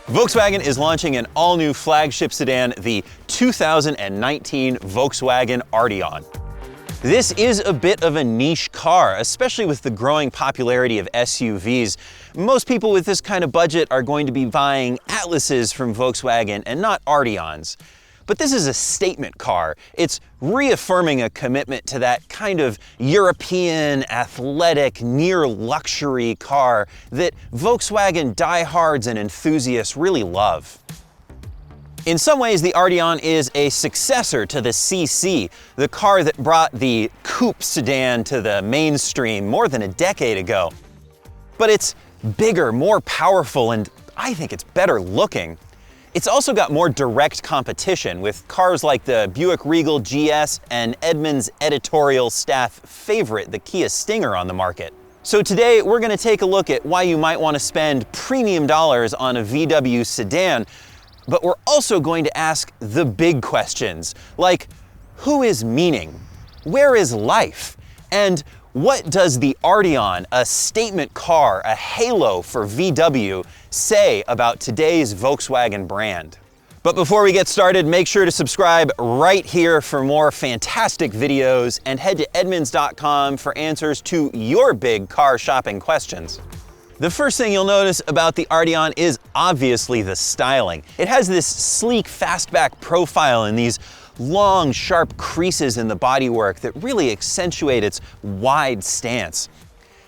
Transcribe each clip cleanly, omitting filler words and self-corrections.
Volkswagen is launching an all-new flagship sedan, the 2019 Volkswagen Arteon. This is a bit of a niche car, especially with the growing popularity of SUVs. Most people with this kind of budget are going to be buying Atlases from Volkswagen and not Arteons. But this is a statement car. It's reaffirming a commitment to that kind of European, athletic, near-luxury car that Volkswagen diehards and enthusiasts really love. In some ways, the Arteon is a successor to the CC, the car that brought the coupe sedan to the mainstream more than a decade ago. But it's bigger, more powerful, and I think it's better looking. It's also got more direct competition with cars like the Buick Regal GS and Edmunds editorial staff favorite, the Kia Stinger, on the market. So today we're going to take a look at why you might want to spend premium dollars on a VW sedan, but we're also going to ask the big questions, like who is meaning? Where is life? And what does the Arteon, a statement car, a halo for VW, say about today's Volkswagen brand? But before we get started, make sure to subscribe right here for more fantastic videos and head to Edmunds.com for answers to your big car shopping questions. The first thing you'll notice about the Arteon is obviously the styling. It has this sleek fastback profile and these long, sharp creases in the bodywork that really accentuate its wide stance.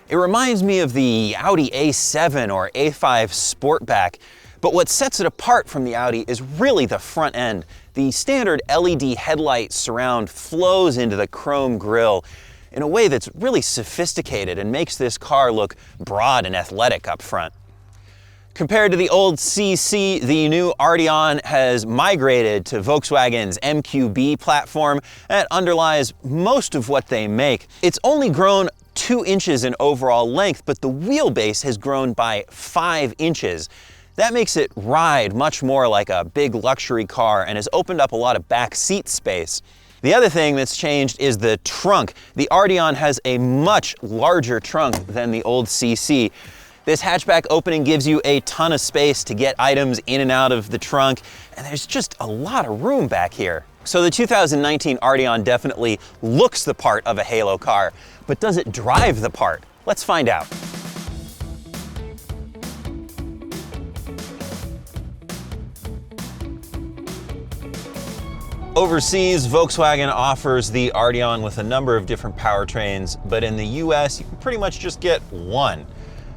It reminds me of the Audi A7 or A5 Sportback, but what sets it apart from the Audi is really the front end. The standard LED headlight surround flows into the chrome grille in a way that's really sophisticated and makes this car look broad and athletic up front. Compared to the old CC, the new Arteon has migrated to Volkswagen's MQB platform that underlies most of what they make. It's only grown 2 inches in overall length, but the wheelbase has grown by 5 inches. That makes it ride much more like a big luxury car and has opened up a lot of back seat space. The other thing that's changed is the trunk. The Arteon has a much larger trunk than the old CC. This hatchback opening gives you a ton of space to get items in and out of the trunk, and there's just a lot of room back here. So the 2019 Arteon definitely looks the part of a halo car, but does it drive the part? Let's find out. Overseas, Volkswagen offers the Arteon with a number of different powertrains, but in the US, you can pretty much just get one.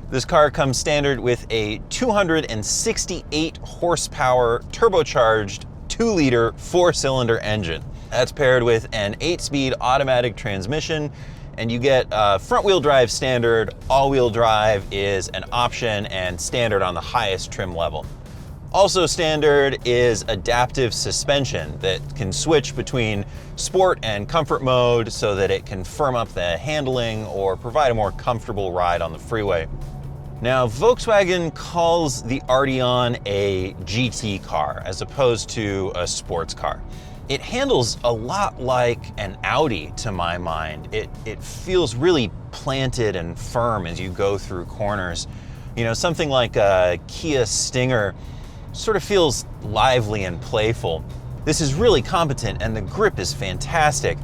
This car comes standard with a 268 horsepower turbocharged 2-liter 4-cylinder engine. That's paired with an 8-speed automatic transmission, and you get front-wheel drive standard. All-wheel drive is an option and standard on the highest trim level. Also standard is adaptive suspension that can switch between sport and comfort mode so that it can firm up the handling or provide a more comfortable ride on the freeway. Now, Volkswagen calls the Arteon a GT car as opposed to a sports car. It handles a lot like an Audi to my mind. It feels really planted and firm as you go through corners. You know, something like a Kia Stinger sort of feels lively and playful. This is really competent and the grip is fantastic,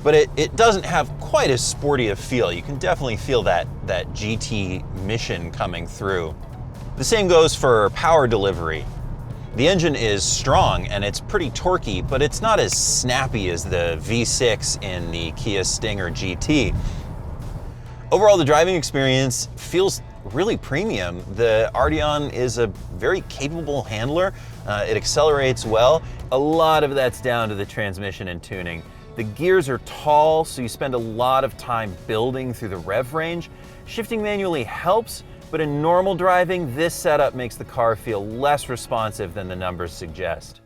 but it doesn't have quite as sporty a feel. You can definitely feel that GT mission coming through. The same goes for power delivery. The engine is strong and it's pretty torquey, but it's not as snappy as the V6 in the Kia Stinger GT. Overall, the driving experience feels really premium. The Arteon is a very capable handler. It accelerates well. A lot of that's down to the transmission and tuning. The gears are tall, so you spend a lot of time building through the rev range. Shifting manually helps, but in normal driving, this setup makes the car feel less responsive than the numbers suggest.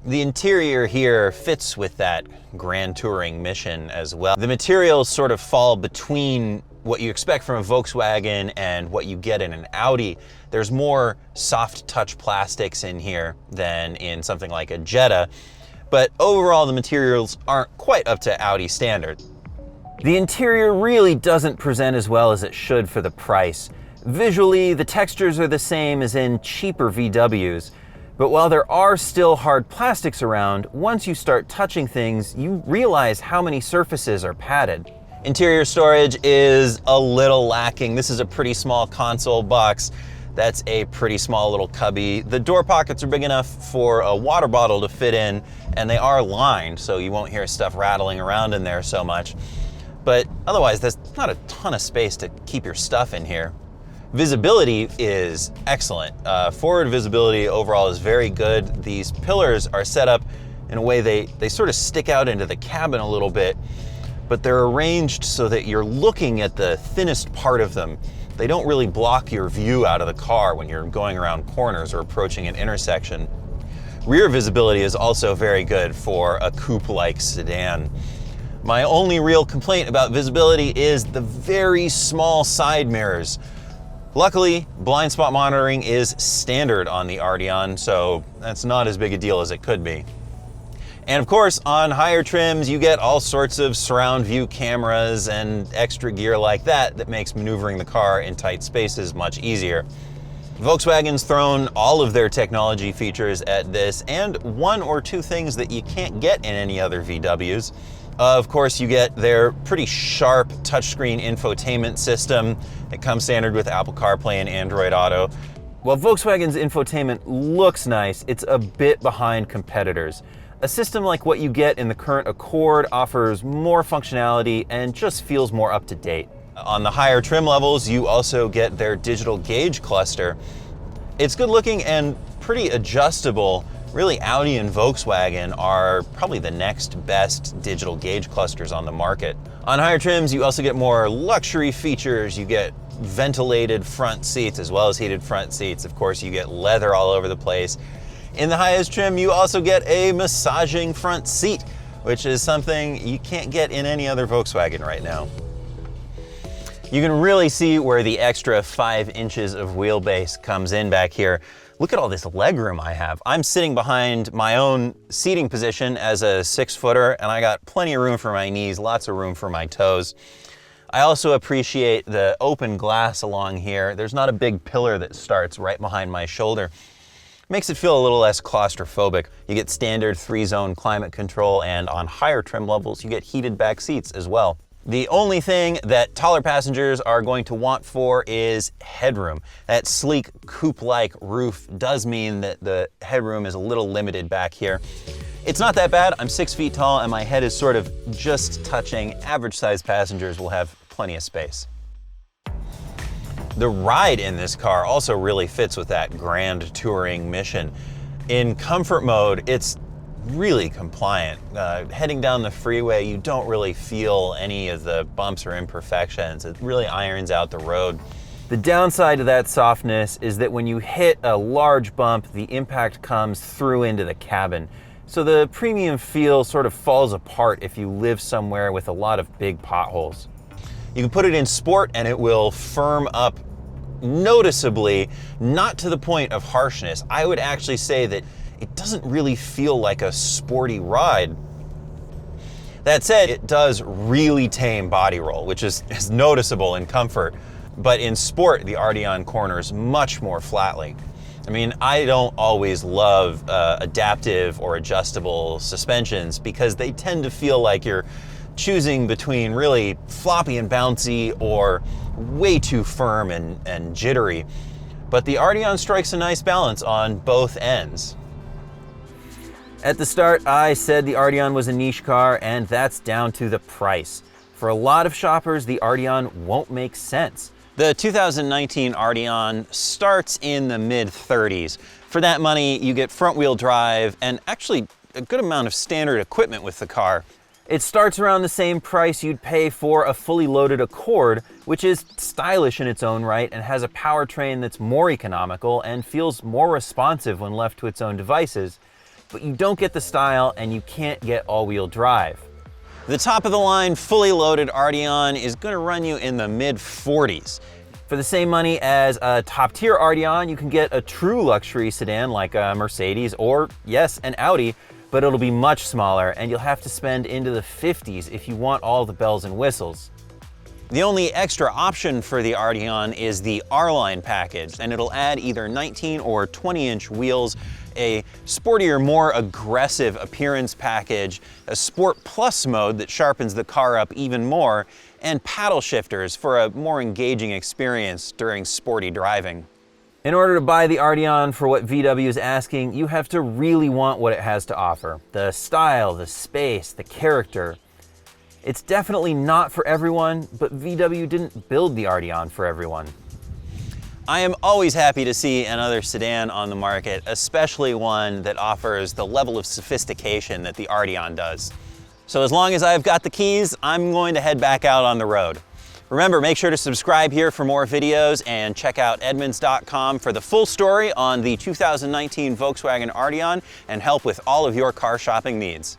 The interior here fits with that grand touring mission as well. The materials sort of fall between what you expect from a Volkswagen and what you get in an Audi. There's more soft touch plastics in here than in something like a Jetta, but overall the materials aren't quite up to Audi standard. The interior really doesn't present as well as it should for the price. Visually, the textures are the same as in cheaper VWs, but while there are still hard plastics around, once you start touching things, you realize how many surfaces are padded. Interior storage is a little lacking. This is a pretty small console box. That's a pretty small little cubby. The door pockets are big enough for a water bottle to fit in, and they are lined, so you won't hear stuff rattling around in there so much. But otherwise, there's not a ton of space to keep your stuff in here. Visibility is excellent. Forward visibility overall is very good. These pillars are set up in a way they sort of stick out into the cabin a little bit, but they're arranged so that you're looking at the thinnest part of them. They don't really block your view out of the car when you're going around corners or approaching an intersection. Rear visibility is also very good for a coupe-like sedan. My only real complaint about visibility is the very small side mirrors. Luckily, blind spot monitoring is standard on the Arteon, so that's not as big a deal as it could be. And of course, on higher trims, you get all sorts of surround view cameras and extra gear like that makes maneuvering the car in tight spaces much easier. Volkswagen's thrown all of their technology features at this, and one or two things that you can't get in any other VWs. Of course, you get their pretty sharp touchscreen infotainment system. It comes standard with Apple CarPlay and Android Auto. While Volkswagen's infotainment looks nice, it's a bit behind competitors. A system like what you get in the current Accord offers more functionality and just feels more up to date. On the higher trim levels, you also get their digital gauge cluster. It's good looking and pretty adjustable. Really, Audi and Volkswagen are probably the next best digital gauge clusters on the market. On higher trims, you also get more luxury features. You get ventilated front seats as well as heated front seats. Of course, you get leather all over the place. In the highest trim, you also get a massaging front seat, which is something you can't get in any other Volkswagen right now. You can really see where the extra 5 inches of wheelbase comes in back here. Look at all this legroom I have. I'm sitting behind my own seating position as a 6-footer, and I got plenty of room for my knees, lots of room for my toes. I also appreciate the open glass along here. There's not a big pillar that starts right behind my shoulder. Makes it feel a little less claustrophobic. You get standard 3-zone climate control, and on higher trim levels, you get heated back seats as well. The only thing that taller passengers are going to want for is headroom. That sleek coupe-like roof does mean that the headroom is a little limited back here. It's not that bad. I'm 6 feet tall and my head is sort of just touching. Average-sized passengers will have plenty of space. The ride in this car also really fits with that grand touring mission. In comfort mode, it's really compliant. Heading down the freeway, you don't really feel any of the bumps or imperfections. It really irons out the road. The downside to that softness is that when you hit a large bump, the impact comes through into the cabin. So the premium feel sort of falls apart if you live somewhere with a lot of big potholes. You can put it in sport and it will firm up noticeably, not to the point of harshness. I would actually say that it doesn't really feel like a sporty ride. That said, it does really tame body roll, which is noticeable in comfort. But in sport, the Arteon corners much more flatly. I mean, I don't always love adaptive or adjustable suspensions because they tend to feel like you're choosing between really floppy and bouncy or way too firm and jittery. But the Arteon strikes a nice balance on both ends. At the start, I said the Arteon was a niche car, and that's down to the price. For a lot of shoppers, the Arteon won't make sense. The 2019 Arteon starts in the mid-30s. For that money, you get front-wheel drive and actually a good amount of standard equipment with the car. It starts around the same price you'd pay for a fully loaded Accord, which is stylish in its own right and has a powertrain that's more economical and feels more responsive when left to its own devices. But you don't get the style and you can't get all-wheel drive. The top of the line, fully loaded Arteon is gonna run you in the mid-40s. For the same money as a top-tier Arteon, you can get a true luxury sedan like a Mercedes or, yes, an Audi, but it'll be much smaller and you'll have to spend into the 50s if you want all the bells and whistles. The only extra option for the Arteon is the R-Line package, and it'll add either 19 or 20-inch wheels, a sportier, more aggressive appearance package, a Sport Plus mode that sharpens the car up even more, and paddle shifters for a more engaging experience during sporty driving. In order to buy the Arteon for what VW is asking, you have to really want what it has to offer. The style, the space, the character. It's definitely not for everyone, but VW didn't build the Arteon for everyone. I am always happy to see another sedan on the market, especially one that offers the level of sophistication that the Arteon does. So as long as I've got the keys, I'm going to head back out on the road. Remember, make sure to subscribe here for more videos and check out Edmunds.com for the full story on the 2019 Volkswagen Arteon and help with all of your car shopping needs.